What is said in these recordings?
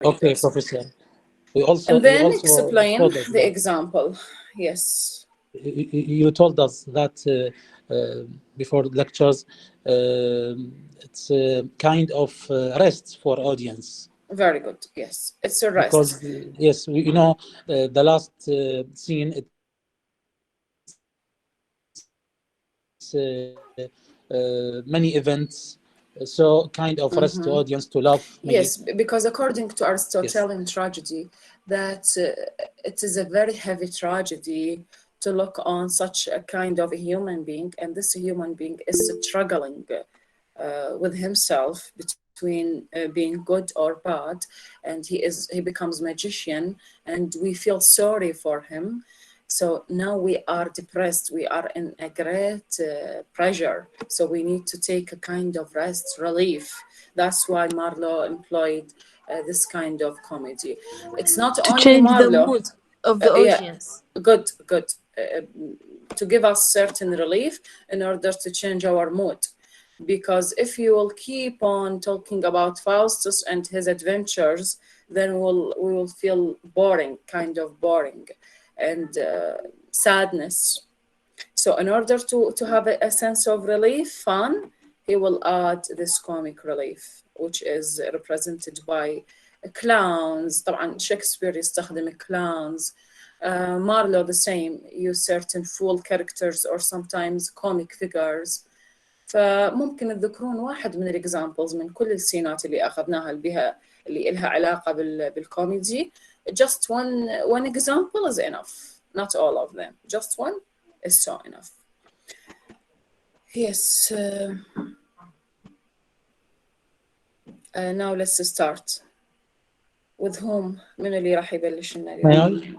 Okay, Professor. And then You also explain told us the that example. Yes. you told us that before lectures, it's a kind of rest for audience Very good. Yes. It's a because rest. yes, the last scene it's many events, so kind of rest to audience to love maybe. Yes, because according to Yes. Aristotelian tragedy, that it is a very heavy tragedy to look on such a kind of a human being, and this human being is struggling with himself between being good or bad, and he becomes magician, and we feel sorry for him. So now we are depressed, we are in a great pressure, so we need to take a kind of rest, relief. That's why Marlowe employed this kind of comedy. It's not To only change the Marlowe. mood of the Yeah, audience. good, good. To give us certain relief in order to change our mood. Because if you will keep on talking about Faustus and his adventures, then we will feel boring, kind of boring, and sadness. So in order to have a sense of relief, fun, he will add this comic relief, which is represented by clowns. طبعا شكسبير يستخدم clowns. Marlowe the same, use certain fool characters or sometimes comic figures. فممكن تذكرون واحد من الاكزامبلز من كل السينات اللي اخذناها اللي لها علاقه بالكوميدي. Just one example is enough, not all of them, just one is so enough. Yes. Now let's start. With whom? من اللي راح يبلش لنا اليوم؟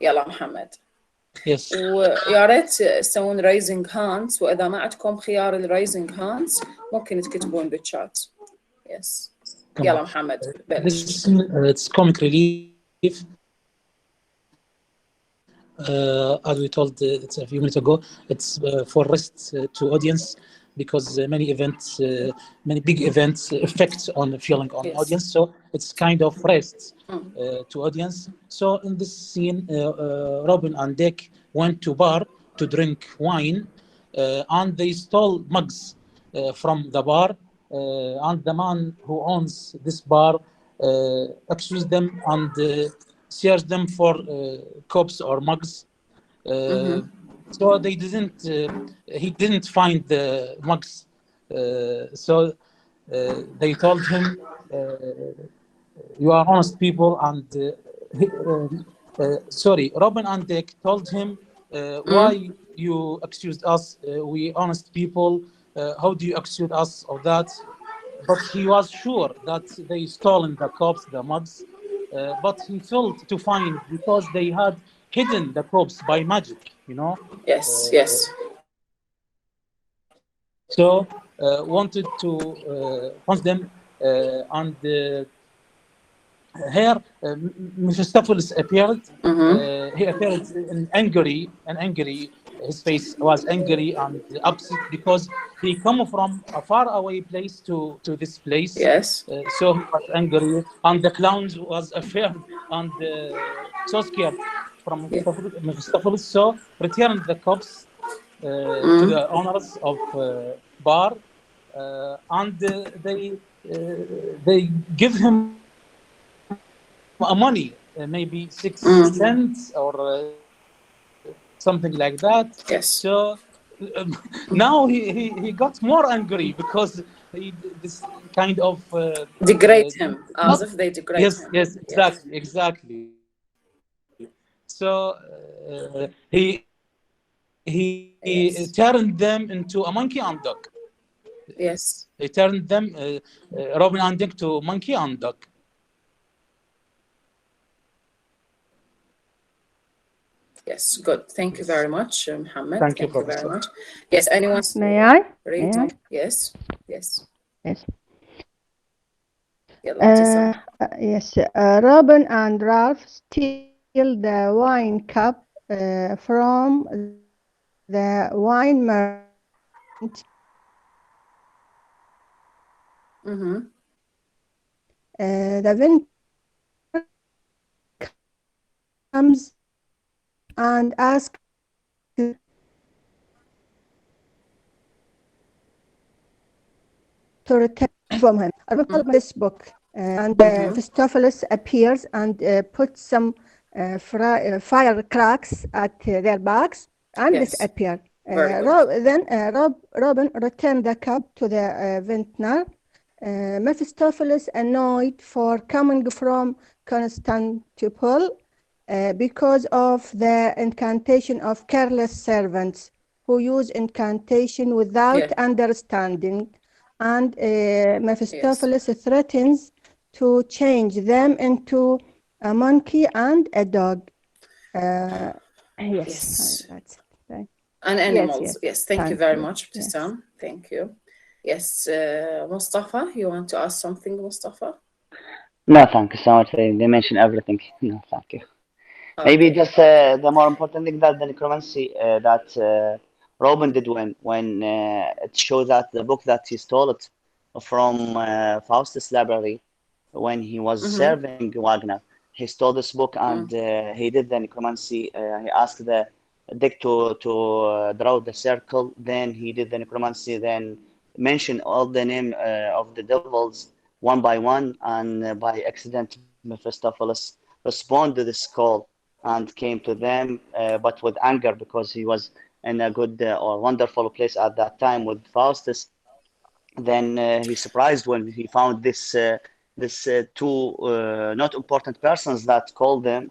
يلا محمد. Yes. ويا ريت تسوون رايزنج هاندز، واذا ما عندكم خيار الرايزنج هاندز ممكن تكتبون بالشات. يس. يلا محمد بلش. It's comic relief. As we told it's a few minutes ago, it's for rest to audience because many big events affect on the feeling on audience. So it's kind of rest to audience. So in this scene, Robin and Dick went to bar to drink wine, and they stole mugs from the bar. And the man who owns this bar accused them and searched them for cups or mugs. So they didn't. He didn't find the mugs. So they told him, "You are honest people." And sorry, Robin and Dick told him, "Why you accused us? We honest people. How do you accuse us of that?" But he was sure that they stolen the cups, the mugs. But he failed to find because they had hidden the cups by magic, Yes, yes. So wanted to punch them, and here Mephistopheles appeared. He appeared angry. His face was angry and upset because he come from a far away place to this place. Yes. So he was angry, and the clowns was afraid and so scared from Mephistopheles. So returned the cups to the owners of bar, and they give him a money, maybe 6 cents or something like that. Yes. So now he got more angry because this kind of degrade him, as not, if they degrade him. yes, exactly. So he turned them into a monkey and dog. Yes. He turned them Robin and Dick to monkey and dog. Yes, good. Thank you very much, Mohammed. Thank you, very Professor. much. Yes, anyone? May I? Read? May I? Yes, yes. Yes. يلا ابتسام. Yes. Robin and Ralph steal the wine cup from the wine merchant. The comes and asks to return from him. I recall this book, and Mephistopheles appears and puts some firecracks at their backs and Yes. disappear. Very good. Then Robin returned the cup to the vintner. Mephistopheles, annoyed for coming from Constantinople because of the incantation of careless servants who use incantation without Yeah. understanding, and Mephistopheles threatens to change them into a monkey and a dog. Yes. That's it. And animals. Yes. Thank you Thank very you. much, Yes. Tissam. Thank you. Yes. Mustafa, you want to ask something, Mustafa? No, thank you so much. They mentioned everything. No, thank you. Maybe Okay. just the more important thing that the necromancy that Robin did when it shows that the book that he stole it from Faustus' library when he was serving Wagner. He stole this book and he did the necromancy. He asked the Dick to draw the circle. Then he did the necromancy. Then mentioned all the name of the devils one by one, and by accident, Mephistopheles responded to this call and came to them, but with anger because he was in a good or wonderful place at that time with Faustus. Then he surprised when he found this two not important persons that call him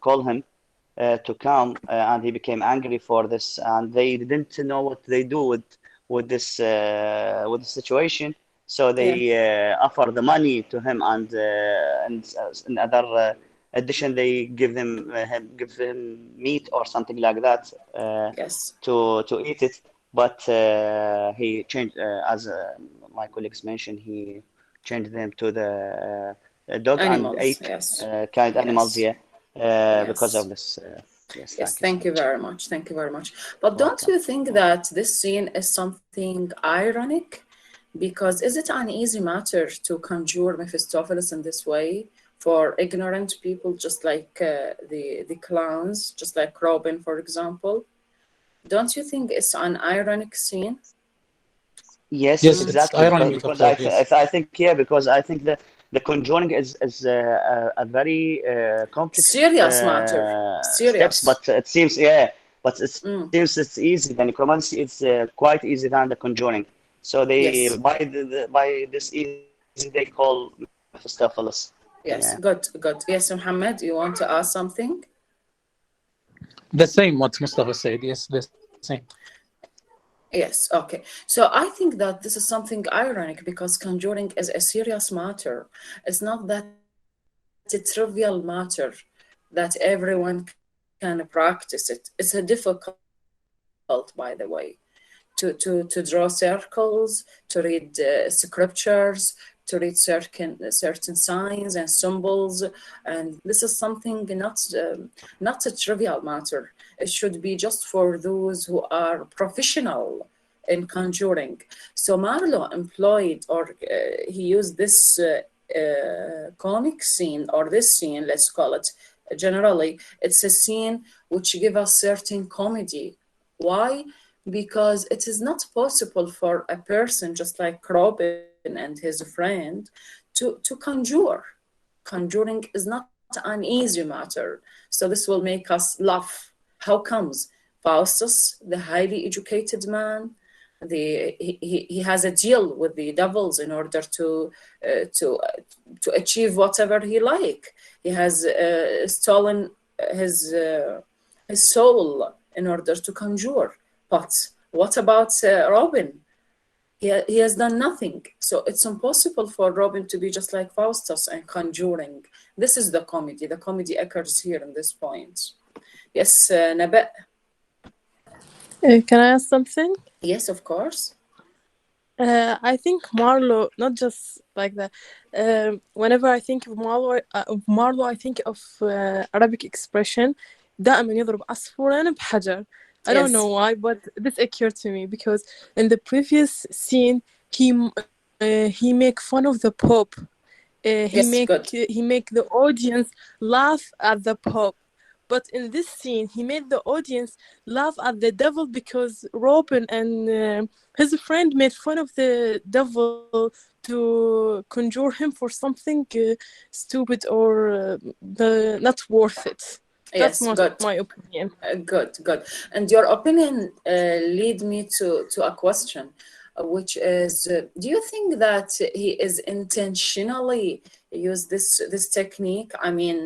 to come, and he became angry for this, and they didn't know what they do with this with the situation. So they offer the money to him, and in other addition, they give him meat or something like that Yes. to eat it. But he changed, as my colleagues mentioned, he changed them to the dog and Animals. ate Yes. kind animals Yes. here because Yes. of this. Yes, Yes, thank you so much. very much. Thank you very much. But don't Welcome. you think that this scene is something ironic? Because is it an easy matter to conjure Mephistopheles in this way for ignorant people, just like the clowns, just like Robin, for example? Don't you think it's an ironic scene? Yes, Yes, it's exactly. irony, Because Doctor. Yes. I think because I think the Conjuring is a very complex Serious matter. steps, Serious. but but it seems it's easy. The necromancy is quite easy than the Conjuring. So they Yes. by this easy they call Mephistopheles. Yes. Yeah. Good. Good. Yes, Muhammad, you want to ask something? The same what Mustafa said. Yes, the same. Yes, okay. So I think that this is something ironic because conjuring is a serious matter. It's not that a trivial matter that everyone can practice it. It's a difficult, by the way, to draw circles, to read scriptures, to read certain signs and symbols, and this is something not a trivial matter. It should be just for those who are professional in conjuring. So Marlowe employed, or he used this comic scene, or this scene, let's call it. Generally, it's a scene which give us certain comedy. Why? Because it is not possible for a person just like Robin and his friend to conjure. Conjuring is not an easy matter. So this will make us laugh. How comes? Faustus, the highly educated man, he has a deal with the devils in order to achieve whatever he like. He has stolen his soul in order to conjure. But what about Robin? He has done nothing. So it's impossible for Robin to be just like Faustus and conjuring. This is the comedy. The comedy occurs here in this point. Yes, Nabet. Can I ask something? Yes, of course. I think Marlowe, not just like that. Whenever I think of Marlowe, I think of Arabic expression. دائما يضرب عصفورين بحجر. I don't know why, but this occurred to me because in the previous scene, he make fun of the Pope. He make the audience laugh at the Pope. But in this scene, he made the audience laugh at the devil because Robin and his friend made fun of the devil to conjure him for something stupid or not worth it. Yes, good. My opinion. Good. And your opinion lead me to a question, which is, do you think that he is intentionally use this technique? I mean,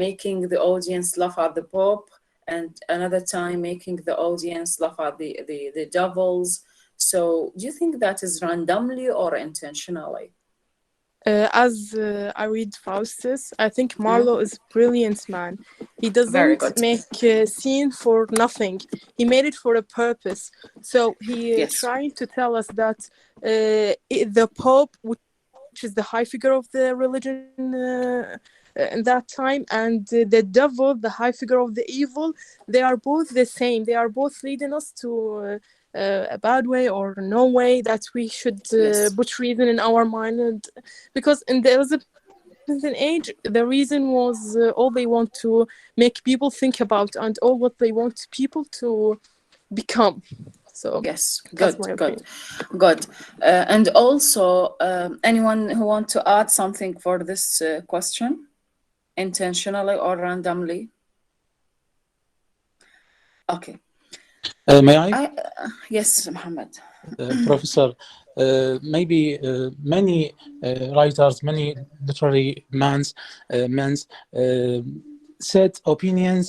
making the audience laugh at the Pope, and another time making the audience laugh at the devils. So do you think that is randomly or intentionally? As I read Faustus, I think Marlowe is a brilliant man. He Very doesn't good. make a scene for nothing. He made it for a purpose. So he Yes. trying to tell us that the Pope, which is the high figure of the religion in that time, and the devil, the high figure of the evil, they are both the same. They are both leading us to a bad way or no way, that we should Yes. put reason in our mind. And because in the Elizabethan age, the reason was all they want to make people think about and all what they want people to become. So Yes, that's good, my good, opinion. good. And also, anyone who want to add something for this question, intentionally or randomly? Okay. May I? Yes, Mohammed. Professor, maybe many writers, many literary men said opinions.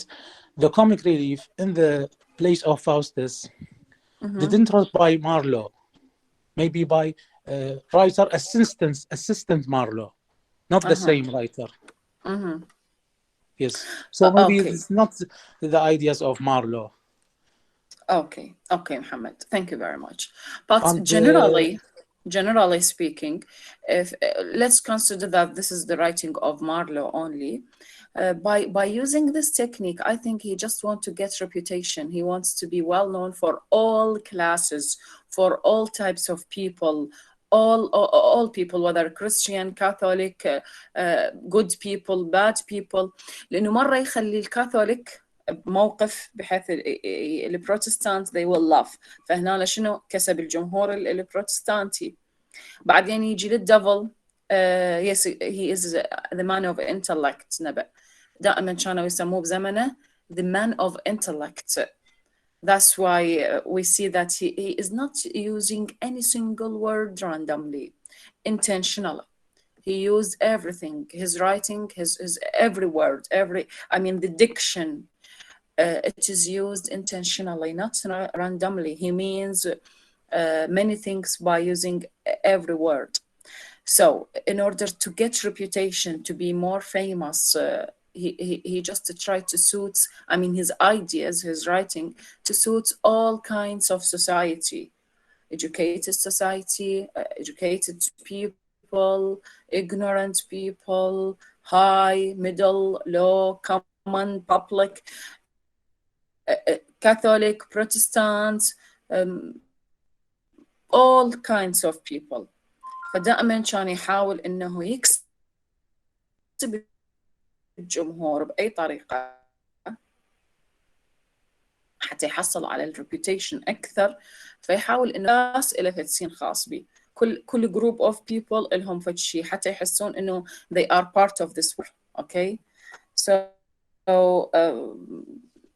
The comic relief in the place of Faustus didn't wrote by Marlowe, maybe by writer assistant Marlowe, not the same writer. Yes, so maybe Okay. it's not the ideas of Marlowe. Okay, Mohammed. Thank you very much. But And generally speaking, if let's consider that this is the writing of Marlowe only. By using this technique, I think he just wants to get reputation. He wants to be well known for all classes, for all types of people, all people, whether Christian, Catholic, good people, bad people. لأنه مرة يخلي الكاثوليك بموقف بحيث البروتستانت they will laugh. فهنا شنو كسب الجمهور البروتستانتي. بعدين يجي للديفل yes he is the man of intellect. نبأ دائما كانوا يسموه بزمنه the man of intellect. That's why we see that he is not using any single word randomly, intentionally. He used everything, his writing, his every word, the diction, it is used intentionally, not randomly. He means many things by using every word. So in order to get reputation, to be more famous, he just tried to suit, his ideas, his writing, to suit all kinds of society, educated society, educated people, ignorant people, high, middle, low, common, public, Catholic, Protestant, all kinds of people. فدائما كان يحاول انه يكسب الجمهور بأي طريقة حتى يحصل على الريبيوتيشن أكثر. فيحاول إنه الناس إلى فد خاص به، كل group of people إلهم فد شيء حتى يحسون إنه they are part of this world. Okay, so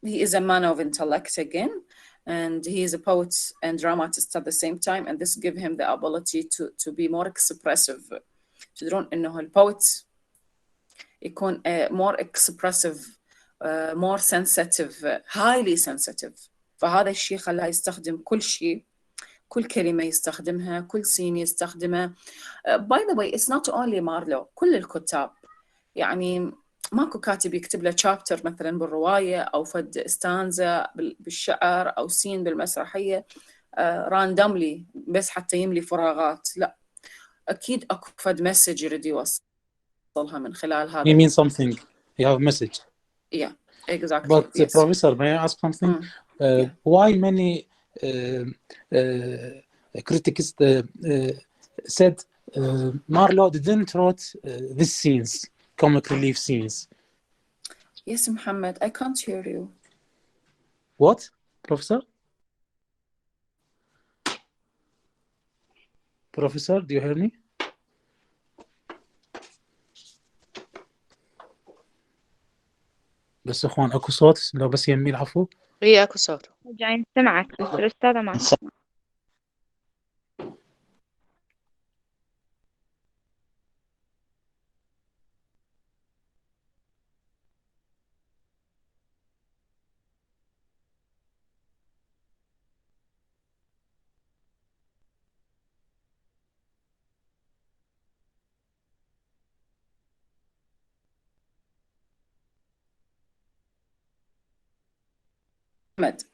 he is a man of intellect again, and he is a poet and dramatist at the same time, and this gives him the ability to be more expressive. تدرون إنه البوت يكون more expressive, more sensitive, highly sensitive. فهذا الشيء خلاه يستخدم كل شيء، كل كلمة يستخدمها، كل سين يستخدمها. By the way, it's not only Marlowe، كل الكتاب يعني ماكو كاتب يكتب له chapter مثلا بالرواية أو فد ستانزا بالشعر أو سين بالمسرحية randomly بس حتى يملي فراغات. لا، أكيد أكو فد مسج يريد يوصلها من خلال هذا. You mean something. You have a message. Yeah, exactly. But yes. Professor, may I ask something? Yeah. Why many critics said Marlowe didn't write these scenes, comic relief scenes? Yes, Muhammad, I can't hear you. What, Professor? Professor, do you hear me? بس اخوان اكو صوت لو بس يمي العفو. هي اكو صوت. جاي نسمعك بس الأستاذة ما تسمع.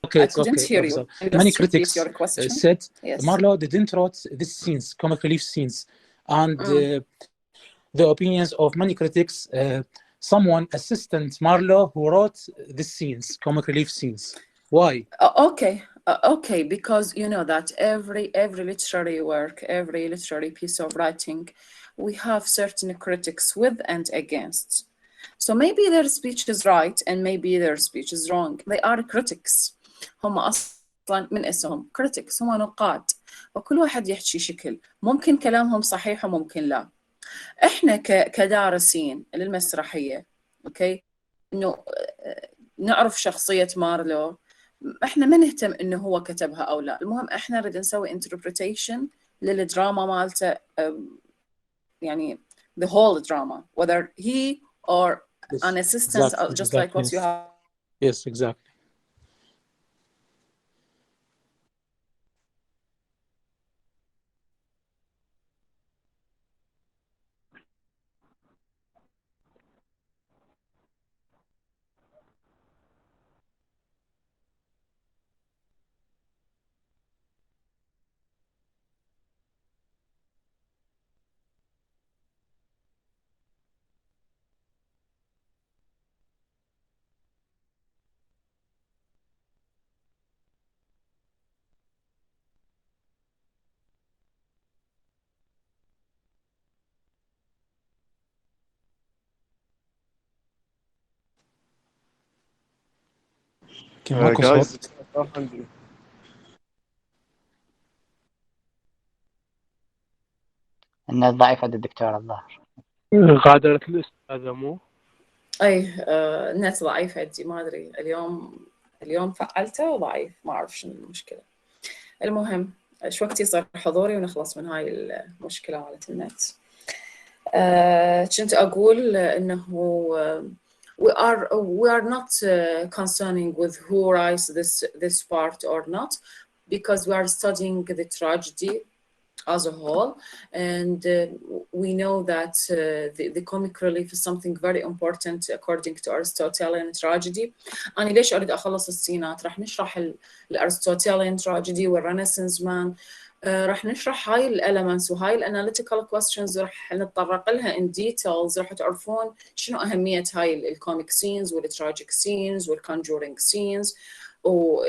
Okay, I it's couldn't okay, hear Professor. you. Many Just critics repeat your question. said Yes. Marlowe didn't write these scenes, comic relief scenes, and the opinions of many critics, someone assistant Marlowe who wrote these scenes, comic relief scenes. Why? Okay, because you know that every literary work, every literary piece of writing, we have certain critics with and against. So maybe their speech is right and maybe their speech is wrong. They are critics. هم أصلا من اسمهم critics، هم نقاد، وكل واحد يحكي شكل، ممكن كلامهم صحيح وممكن لا. احنا كدارسين للمسرحية، اوكي، انه نعرف شخصية مارلو، احنا ما نهتم انه هو كتبها او لا، المهم احنا نريد نسوي interpretation للدراما مالته، يعني the whole drama, whether he or an assistant, exactly, just like what you have. Yes, exactly. كان ماكو صوت. النت ضعيف عند الدكتور الظاهر. غادرت الأستاذة مو؟ اي النت ضعيف عندي، ما ادري اليوم فعلته وضعيف، ما اعرف شنو المشكله. المهم شو وقت يصير حضوري ونخلص من هاي المشكله مالت النت. كنت اقول انه we are not concerning with who writes this part or not, because we are studying the tragedy as a whole, and we know that the comic relief is something very important according to Aristotelian tragedy. أنا ليش أريد أخلص السينات؟ راح نشرح الأرستوتيليان tragedy والرينيسانس مان، راح نشرح هاي الاليمنتس وهاي الاناليتيكال كويستشنز، راح نتطرق لها ان ديتيلز، راح تعرفون شنو اهميه هاي الكوميك سينز والتراجيك سينز والكونجورينج سينز، و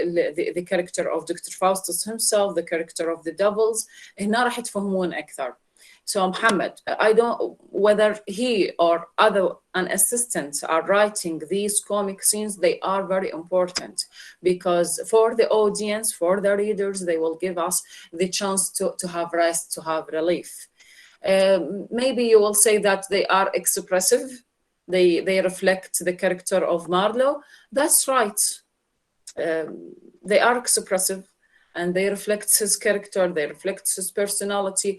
the character of د.فاوستس himself, the character of the devils. هنا راح تفهمون اكثر. So Muhammad, I don't, whether he or an assistant are writing these comic scenes, they are very important, because for the audience, for the readers, they will give us the chance to have rest, to have relief. Maybe you will say that they are expressive, they reflect the character of Marlowe. That's right. They are expressive, and they reflect his character, they reflect his personality.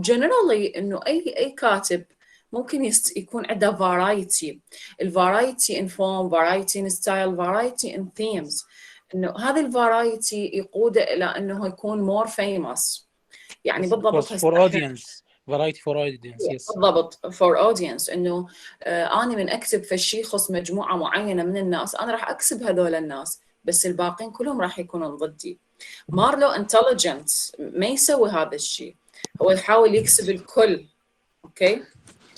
Generally إنه أي كاتب ممكن يكون عنده variety. variety in form, variety in style, variety in themes. إنه هذه variety يقوده إلى إنه يكون more famous. يعني بالضبط for audience, variety for audience, yes. بالضبط for audience. إنه أنا من أكتب في شيء يخص مجموعة معينة من الناس، أنا راح أكسب هذول الناس، بس الباقين كلهم راح يكونون ضدي. مارلو انتليجنت ما يسوي هذا الشيء، هو يحاول يكسب الكل. Okay.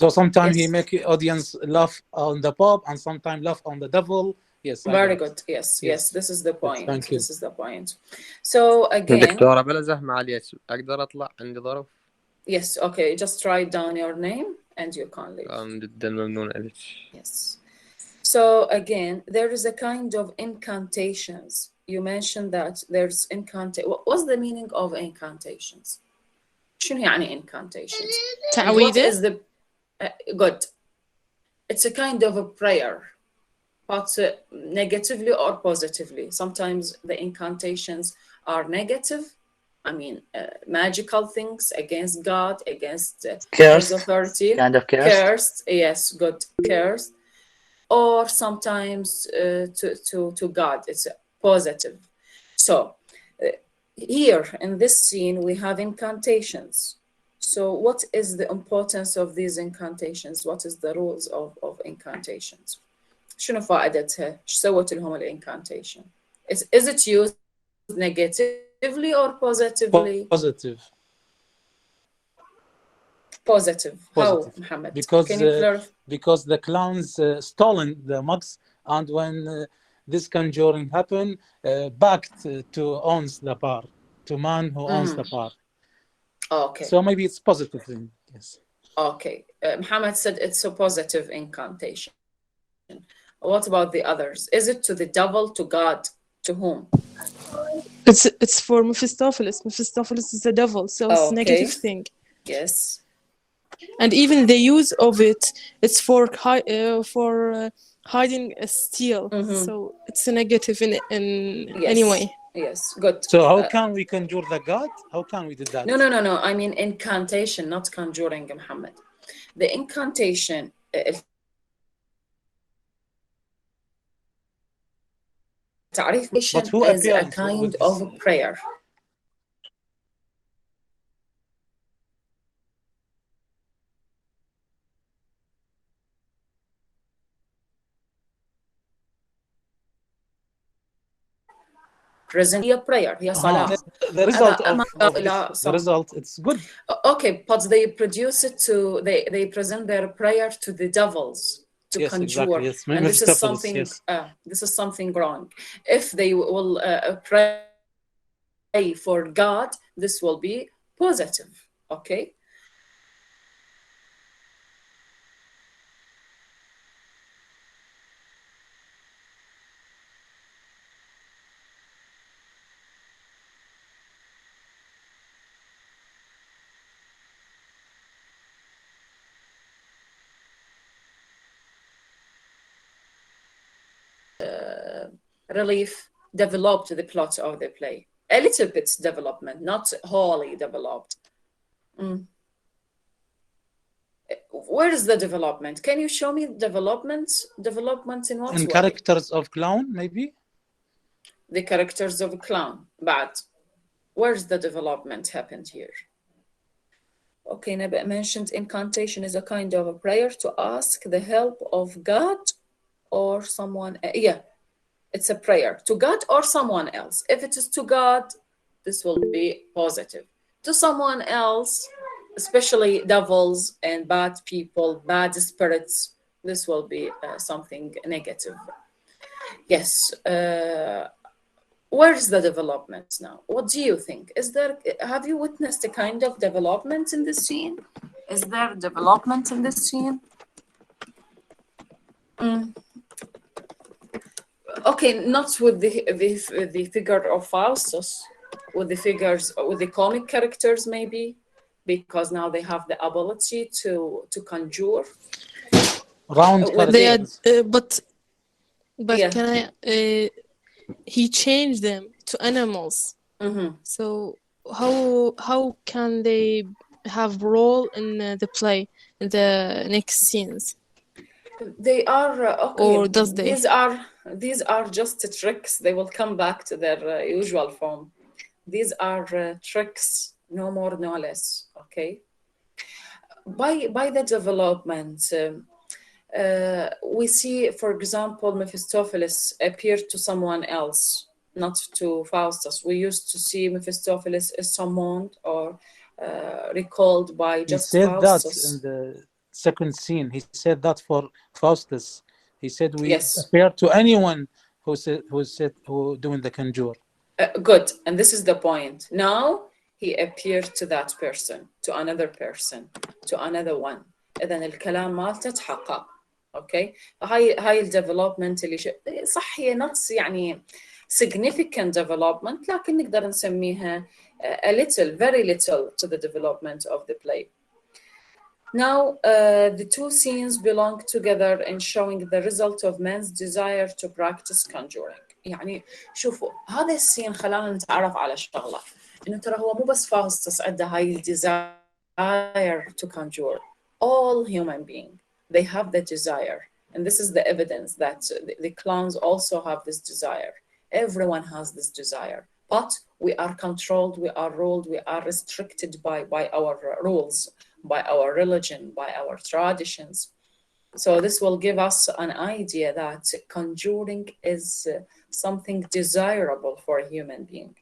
So sometimes yes. he make audience laugh on the pop and sometimes laugh on the devil. Yes. Very good. Yes. This is the point. Yes, thank you. This is the point. So again. دكتورة بلا زحمة عليك، أقدر أطلع عندي ظرف؟ Yes. Okay. Just write down your name and you can leave. جدا ممنون عليك. Yes. So again, there is a kind of incantations. You mentioned that there's what's the meaning of incantations? شنو يعني incantations? And what تعويذة. is the good? It's a kind of a prayer, but negatively or positively. Sometimes the incantations are negative. I mean, magical things against God, against his authority. Kind of cursed. Cursed, yes, good, cursed. Or sometimes to God, it's positive. So here in this scene, we have incantations. So what is the importance of these incantations? What is the rules of incantations? شنو فائدتها؟ ايش سوت لهم الانكانتيشن؟ Is it used negatively or positively? Positive. Positive. How, Positive. Mohammed? Because Can you clarify? because the clowns stolen the mugs, and when this conjuring happened, back to owns the bar, to man who owns the bar. Okay. So maybe it's positive thing. Yes. Okay. Mohammed said it's a positive incantation. What about the others? Is it to the devil, to God, to whom? It's for Mephistopheles. Mephistopheles is the devil, so it's a negative thing. Yes. And even the use of it's for hiding a steal. So it's a negative in Yes. any way. Yes, good. So how can we conjure the god? How can we do that? No. I mean incantation, not conjuring, Muhammad. The incantation But who is a appears kind with of prayer. Present a prayer, هي صلاة. The result the result, it's good. Okay, but they produce it to they present their prayer to the devils to Yes, conjure, exactly. Yes. and this is something this is something wrong. If they will pray for God, this will be positive. Okay. Relief developed the plot of the play. A little bit development, not wholly developed. Where is the development? Can you show me development? Development in what way? In characters of clown, maybe? The characters of a clown. But where's the development happened here? Okay, Naba mentioned incantation is a kind of a prayer to ask the help of God or someone. Yeah, it's a prayer to God or someone else. If it is to God, this will be positive. To someone else, especially devils and bad people, bad spirits, this will be something negative. Yes. Where's the development now? What do you think? Have you witnessed a kind of development in this scene? Is there development in this scene? Okay, not with the figure of Faustus, with the comic characters maybe, because now they have the ability to conjure. Round characters. But Yeah. can I? He changed them to animals. So how can they have role in the play in the next scenes? They are okay. Or does they? These are just tricks. They will come back to their usual form. These are tricks, no more, no less. Okay. By the development, we see, for example, Mephistopheles appeared to someone else, not to Faustus. We used to see Mephistopheles is summoned or recalled by just Faustus. He said that in the second scene. He said that for Faustus. He said we appear to anyone who doing the conjure. Good, and this is the point. Now he appeared to that person, to another person, to another one. إذن الكلام مالته تحقق. اوكي. هاي الديفلوبمنت اللي صح هي not يعني significant development، لكن نقدر نسميها a little, very little to the development of the play. Now, the two scenes belong together in showing the result of man's desire to practice conjuring. يعني شوفوا هذا السين خلانا نتعرف على شغلة، إنه ترى هو مو بس فاوستس عنده هاي desire to conjure. All human beings, they have the desire. And this is the evidence that the clowns also have this desire. Everyone has this desire. But we are controlled, we are ruled, we are restricted by our rules, by our religion, by our traditions. So this will give us an idea that conjuring is something desirable for a human being.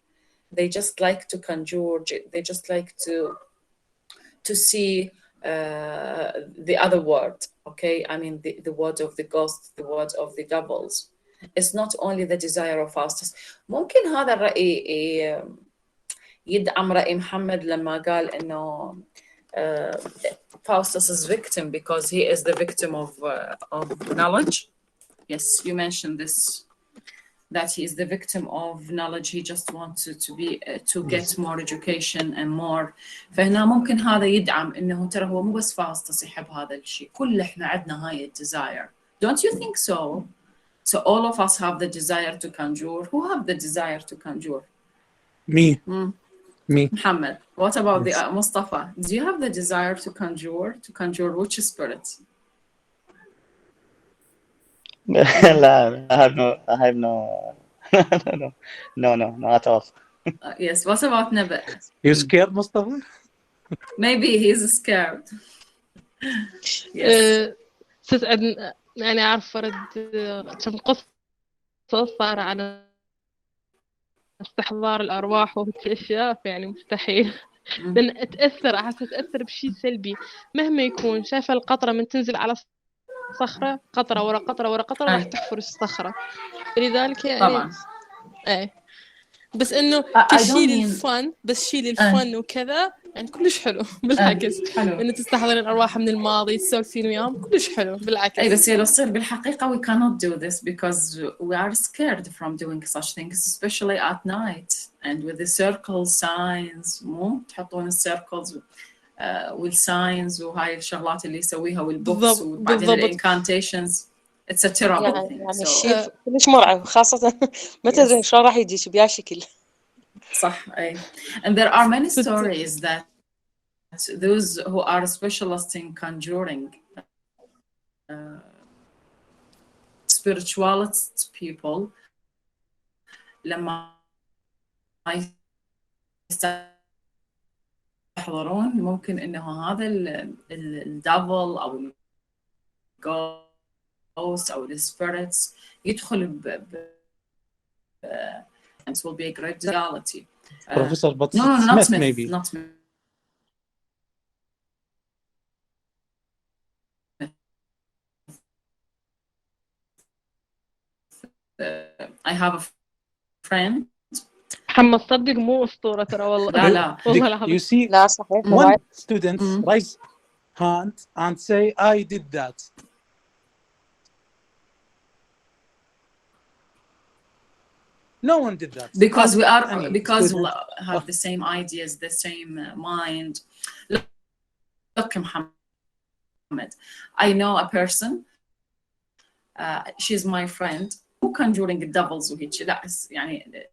They just like to conjure, they just like to see the other word, okay? I mean, the word of the ghost, the word of the devils. It's not only the desire of Faustus. ممكن هذا الرأي يدعم رأي محمد لما قال إنه Faustus is victim because he is the victim of knowledge. Yes, you mentioned this, that he is the victim of knowledge. He just wants to get more education and more. فهنا ممكن هذا يدعم إنه ترى هو مو بس فاوستس يحب هذا الشيء، كل إحنا عندنا هاي desire. Don't you think so? So all of us have the desire to conjure. Who have the desire to conjure? Me. Me. Muhammad. What about Yes. the Mustafa? Do you have the desire to conjure? To conjure which spirits? لا, I have no no at all. Yes. What about Nabat? You scared, Mustafa? Maybe he's scared. Yes. تسعد يعني أعرف فرد كم قصة صار عن استحضار الأرواح وهيك أشياء، يعني مستحيل. لأن أحس تأثر بشيء سلبي مهما يكون. شايفة القطرة من تنزل على صخرة، قطرة ورا قطرة ورا قطرة راح تحفر الصخرة، لذلك يعني طبعا. بس إنه تشيل الفن، بس شيل الفن وكذا يعني كلش حلو بالعكس. إنه تستحضرين الأرواح من الماضي تسولفين وياهم كلش حلو بالعكس. أي بس لو صير بالحقيقة we cannot do this because we are scared from doing such things, especially at night and with the circle signs. مو تحطون السيركلز والساينز وهاي الشغلات اللي يسويها والبوكس وبعدين الانكانتيشنز. It's a terrible thing. يعني الشيء كلش مرعب، خاصة ما تدري شلون راح يجيك بأي شكل. صح أي. And there are many stories that those who are specialists in conjuring, spiritualist people, لما يحضرون ممكن إنه هذا الديفل أو الغوست أو الspirits يدخل and it will be a great reality. Professor, but no, it's not myth, myth, maybe. not myth. I have a friend. محمد صدق مو أسطورة ترى والله. لا والله You see, لا صحيح. one student raise hand and say, I did that. No one did that. Because we have the same ideas, the same mind. Look, Muhammad, I know a person. She's my friend. Who conjuring the devils وهيك لا يعني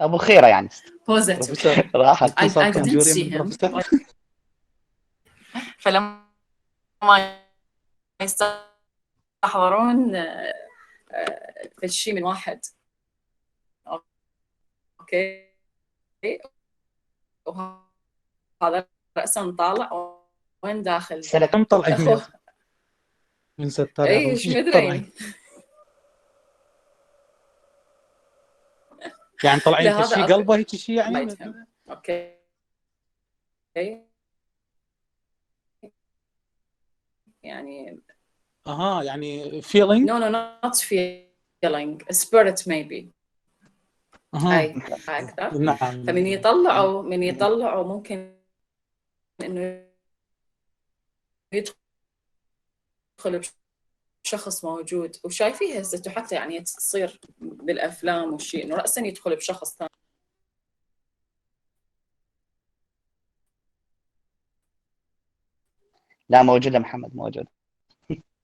أبو خيرة يعني. positive. راحت. I didn't see him. فلما يستحضرون في الشيء من واحد، اوكي، وهذا رأسا طالع وين داخل؟ كم طلع من ستار؟ ايش مدري يعني طلعين في شيء قلبه هيك شيء يعني. اوكي يعني يعني feeling. no not feeling, a spirit maybe. أي أكثر. نعم. فمن يطلعوا ممكن إنه يدخل بشخص موجود وشايفيه هسه، حتى يعني تصير بالأفلام والشيء إنه رأسا يدخل بشخص ثاني. لا موجودة محمد، موجود.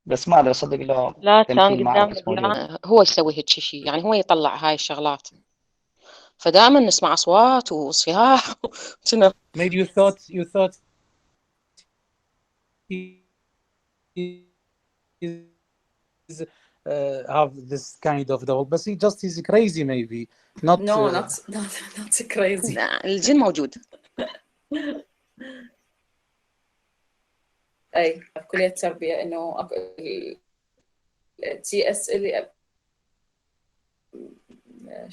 بس ما أدري أصدق لو لا كان تمثيل معه، قدامنا بس موجود. هو يسوي هيك شيء، يعني هو يطلع هاي الشغلات، فدائما نسمع أصوات وصياح وكنا. Maybe you thought he is have this kind of doll, but he's crazy maybe. Not No, not crazy. لا، الجن موجود. أي كلية التربية إنه TS اللي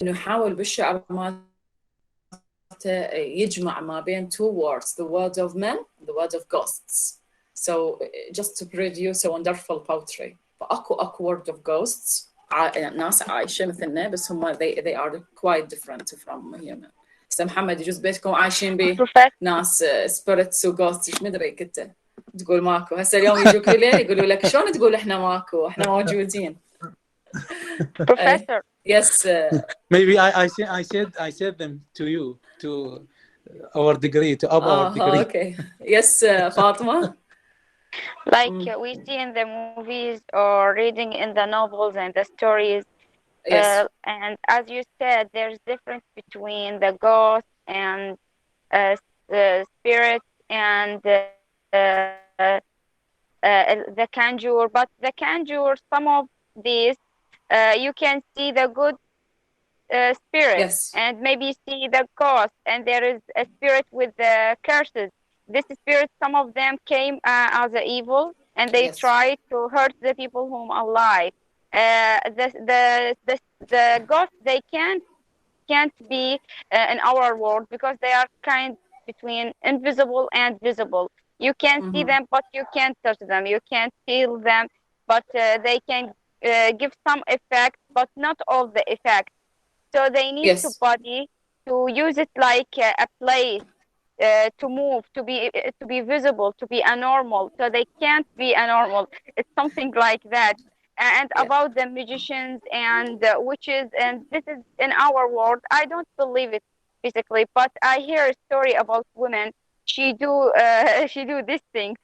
إنه يحاول بالشعر مالته يجمع ما بين two words, the word of men, the word of ghosts. So just to produce a wonderful poetry. فأكو word of ghosts ناس عايشة مثلنا، بس هم they are quite different from human. هسه محمد يجوز بيتكم عايشين به ناس spirits و ghosts، ايش مدري كنت تقول ماكو. هسه اليوم يجوك بالليل يقولوا لك شلون تقول احنا ماكو، احنا موجودين. Professor. Yes. Maybe I said them to you, to our degree, to up our degree. Okay. Yes, Fatima. Like we see in the movies or reading in the novels and the stories. Yes. And as you said, there's difference between the ghost and spirits and the conjure. But the conjure, some of these, you can see the good spirit, Yes. and maybe see the ghost, and there is a spirit with the curses. This spirit, some of them came as a evil, and they Yes. tried to hurt the people whom alive. The ghosts, they can't be in our world because they are kind between invisible and visible. You can see them, but you can't touch them. You can't feel them, but they can give some effect, but not all the effect. So they need Yes. to body to use it like a place to move, to be visible, to be a normal. So they can't be a normal. It's something like that. And Yeah. about the magicians and witches, and this is in our world. I don't believe it physically, but I hear a story about women. She do these things,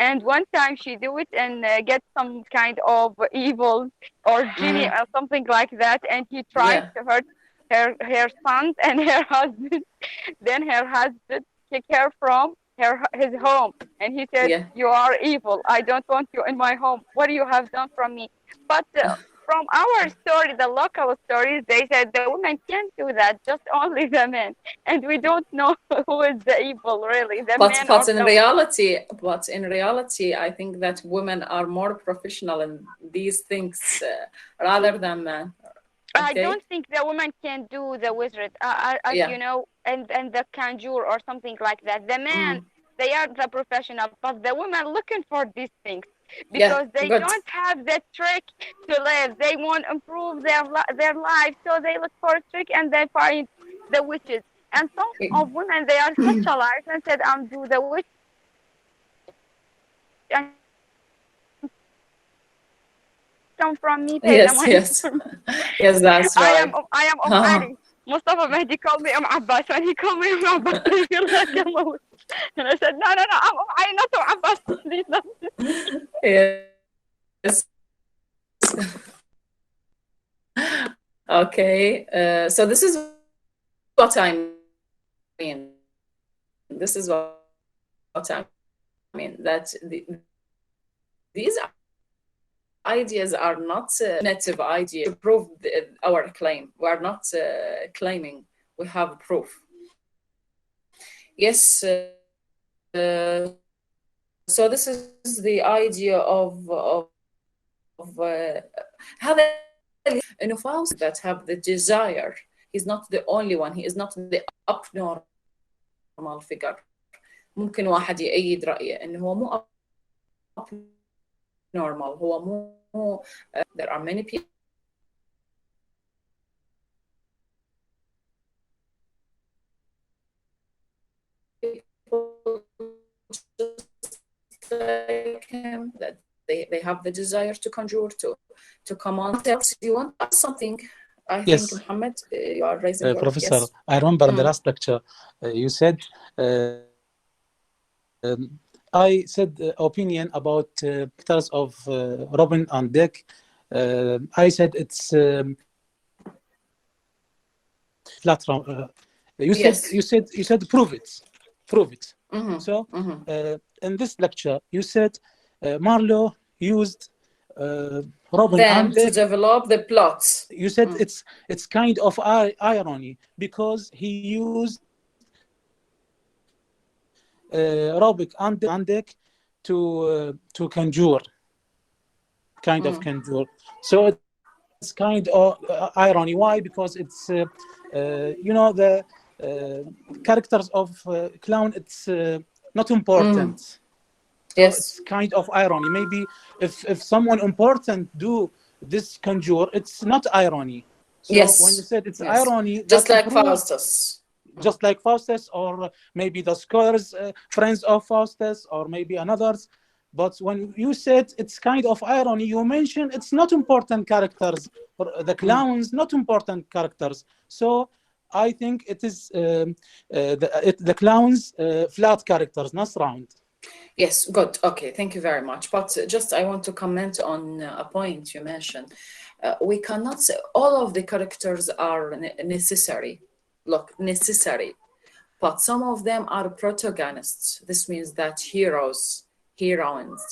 and one time she do it and get some kind of evil or genie or something like that, and he tried Yeah. to hurt her sons and her husband. Then her husband kicked her from his home, and he said, Yeah. "You are evil. I don't want you in my home. What do you have done from me?" But from our story, the local stories, they said the women can't do that, just only the men, and we don't know who is the evil really, the men or But in reality, I think that women are more professional in these things rather than men. I Okay. don't think the woman can do the wizard, as Yeah. you know, and the conjure or something like that. The men, they are the professional, but the women looking for these things because they good. don't have the trick to live. They want to improve their life, so they look for a trick and they find the witches. And some of women, they are specialized and said, "I'm do the witch." And come from me, pay the money. Yes. Yes, that's right. I am Ali. Mustafa Mehdi called me Abbas, and he called me Abbas. I feel like I'm a witch. And I said, no, I'm not Abbas. Please don't. Yes. Okay. So this is what I mean. This is what I mean. That these ideas are not native ideas to prove our claim. We are not claiming we have proof. Yes. So this is the idea of how in Faust that have the desire. He's not the only one. He is not the abnormal figure. ممكن واحد يأيد رأيه إنه هو مو abnormal. هو مو there are many people they have the desire to conjure, to come on. What else? You want to ask something? I Yes. think, Muhammad, you are raising your Professor, yes. I remember in the last lecture, you said, I said opinion about characters of Robin and Dick. I said it's flat. You said prove it. So in this lecture, you said Marlowe used Robin and to develop the plots. You said it's kind of irony because he used Robin and Dick to conjure, conjure. So it's kind of irony. Why? Because it's the characters of clown. It's not important. Yes, so it's kind of irony. Maybe if someone important do this conjure, it's not irony. So when you said it's irony, just like Faustus. Just like Faustus, or maybe the scholars, friends of Faustus, or maybe another's. But when you said it's kind of irony, you mentioned it's not important characters, or the clowns, not important characters. So I think it is the clowns flat characters, not round. Yes, good. Okay, thank you very much. But just I want to comment on a point you mentioned. We cannot say all of the characters are necessary. Look, necessary. But some of them are protagonists. This means that heroes, heroines,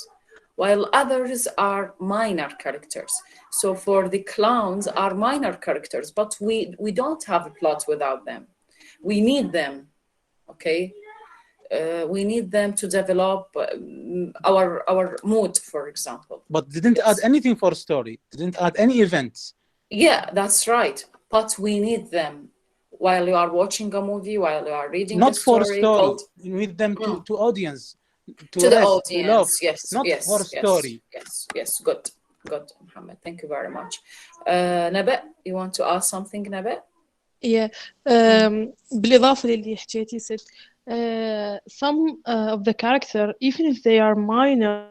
while others are minor characters. So for the clowns are minor characters, but we don't have a plot without them. We need them, okay? We need them to develop our mood, for example. But didn't add anything for story. Didn't add any events. Yeah, that's right. But we need them while you are watching a movie, while you are reading not a story. For story. You need them to audience. To the audience, love, yes. Not yes, for story. Yes. Good, Mohammed. Thank you very much. Naba, you want to ask something, Naba? Yeah. بالإضافة للي حكيتي ست. Some of the character, even if they are minor,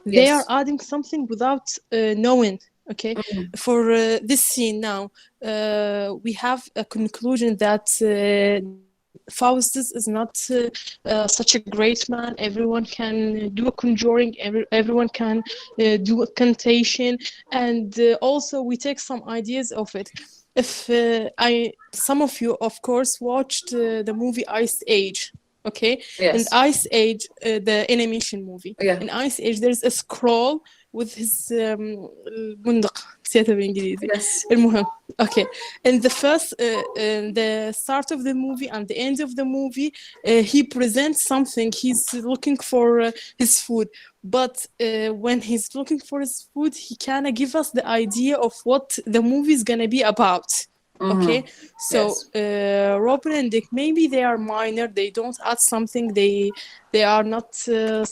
they are adding something without knowing. Okay, for this scene now, we have a conclusion that Faustus is not such a great man. Everyone can do a conjuring. Everyone can do a cantation, and also we take some ideas of it. If some of you, of course, watched the movie Ice Age, okay? Yes. In Ice Age, the animation movie. Yeah. In Ice Age, there's a scroll with his البندق نسيتها بالإنجليزي. Yes. المهم. Okay. In the first, the start of the movie and the end of the movie, he presents something. He's looking for his food. But when he's looking for his food, he kind of give us the idea of what the movie is going to be about. Okay, so Robin and Dick, maybe they are minor, they don't add something, they are not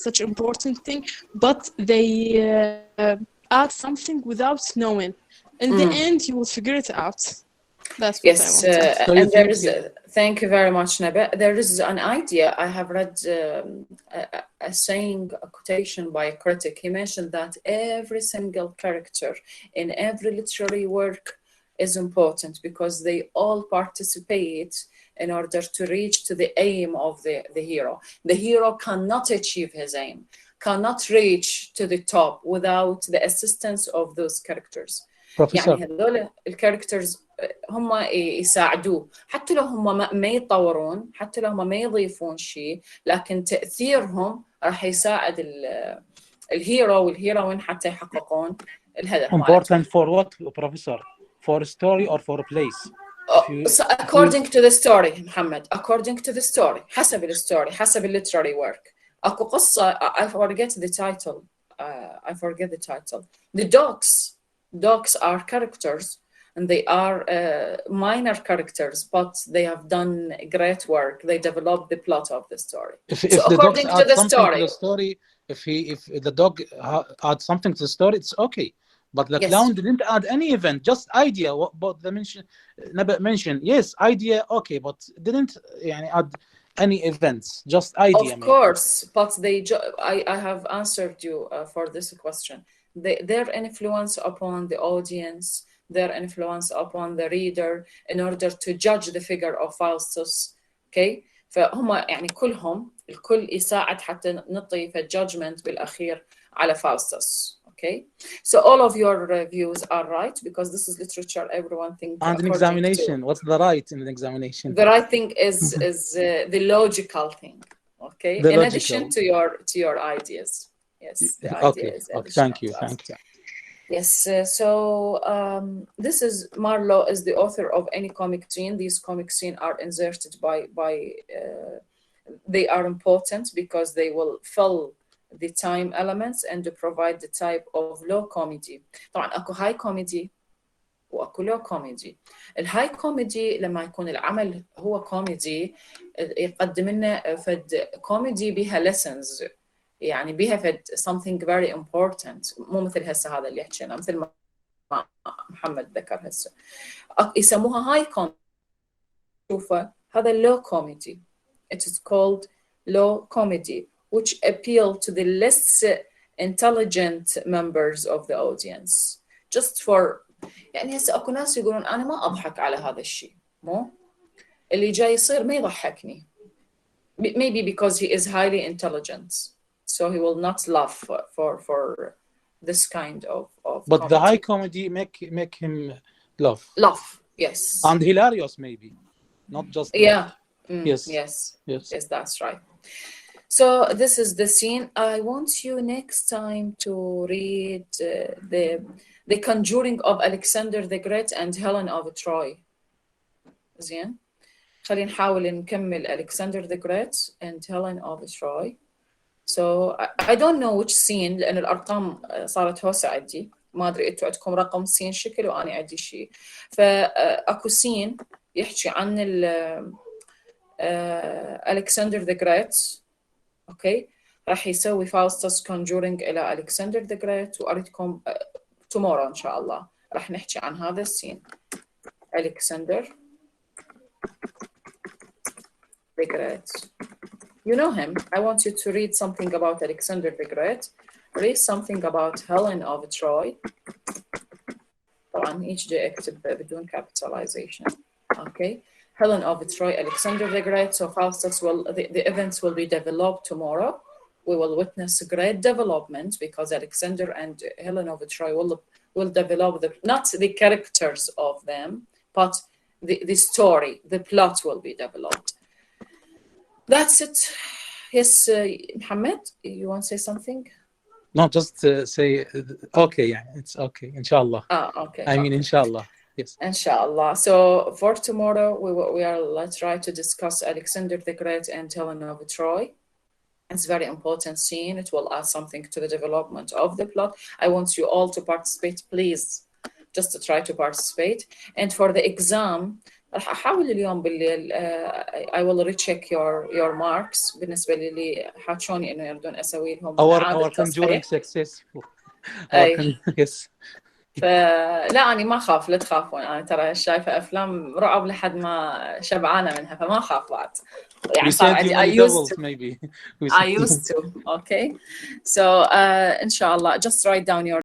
such important thing, but they add something without knowing. In the end, you will figure it out. That's what I want. And there is thank you very much, Naba. There is an idea. I have read a saying, a quotation by a critic. He mentioned that every single character in every literary work is important because they all participate in order to reach to the aim of the hero. The hero cannot achieve his aim, cannot reach to the top without the assistance of those characters. يعني هذول الكاركترز هم يساعدوه حتى لو هم ما يتطورون، حتى لو هم ما يضيفون شيء، لكن تأثيرهم راح يساعد الهيرو والهيروين حتى يحققون الهدف. Important for what, Professor? For a story or for a place? So according to the story, Muhammad. According to the story. حسب الستوري، حسب literary work. أكو قصة I forget the title. The dogs are characters and they are minor characters, but they have done great work. They develop the plot of the story. If the dog adds something to the story, if the dog adds something to the story, it's okay. But the clown didn't add any event, just idea. What the mention, Naba mentioned, yes, idea, okay, but didn't add any events, just idea. Of course, but I have answered you for this question. Their influence upon the audience, their influence upon the reader in order to judge the figure of Faustus. Okay, فهم يعني الكل يساعد حتى نعطي في judgment بالأخير على Faustus. Okay, so all of your views are right because this is literature. Everyone thinks. And an examination, what's the right in an examination? The right thing is the logical thing. Okay, in addition to your ideas. Yes, the idea is thank you. Yes, so this is Marlowe is the author of any comic scene. These comic scenes are inserted by they are important because they will fill the time elements and provide the type of low comedy. طبعا اكو هاي كوميدي واكو لو كوميدي. الهاي كوميدي لما يكون العمل هو كوميدي يقدم لنا فد كوميدي بها lessons، يعني بها فد something very important، مو مثل هسه هذا اللي حكينا مثل ما محمد ذكر هسه يسموها هاي كوميدي. شوفوا هذا low comedy. It is called low comedy which appeal to the less intelligent members of the audience. Just for يعني هسه اكو ناس يقولون انا ما اضحك على هذا الشيء، مو اللي جاي يصير ما يضحكني. Maybe because he is highly intelligent, so he will not laugh for this kind of But comedy. the high comedy make him laugh. Laugh, yes. And hilarious maybe, not just yeah. Yes, that's right. So this is the scene. I want you next time to read the Conjuring of Alexander the Great and Helen of Troy. زين. خلينا نحاول نكمل Alexander the Great and Helen of Troy. So I don't know which scene لأن الأرقام صارت هوسة عندي. ما أدري أنتوا عندكم رقم سين شكل وأنا عندي شيء. فأكو سين يحكي عن Alexander the Great. اوكي راح يسوي فاوستس كونجورينج الى الكسندر ذا جريت واريدكم tomorrow ان شاء الله راح نحكي عن هذا السين. الكسندر the Great. You know him. I want you to read something about Alexander the Great. Read something about Helen of Troy. طبعا each day اكتب بدون capitalization. Okay. Helen of Troy, Alexander the Great. So Faustus the events will be developed tomorrow. We will witness great development because Alexander and Helen of Troy will develop not the characters of them, but the story, the plot will be developed. That's it. Yes, Mohammed, you want to say something? No, just say okay. Yeah, it's okay. Inshallah. Okay. I mean, inshallah. Yes. Inshallah. So for tomorrow, we are try to discuss Alexander the Great and Helen of Troy. It's a very important scene. It will add something to the development of the plot. I want you all to participate, please. Just to try to participate. And for the exam, راح أحاول اليوم بالليل I will recheck your marks بالنسبة لي حاجوني إنه يردون أسوي لهم our conjuring successful. Yes. فلا أنا ما خاف، لا تخافون. أنا ترى شايفة أفلام رعب لحد ما شبعانة منها فما خاف بعد. يعني صار عندي I used to. Okay. So إن شاء الله just write down your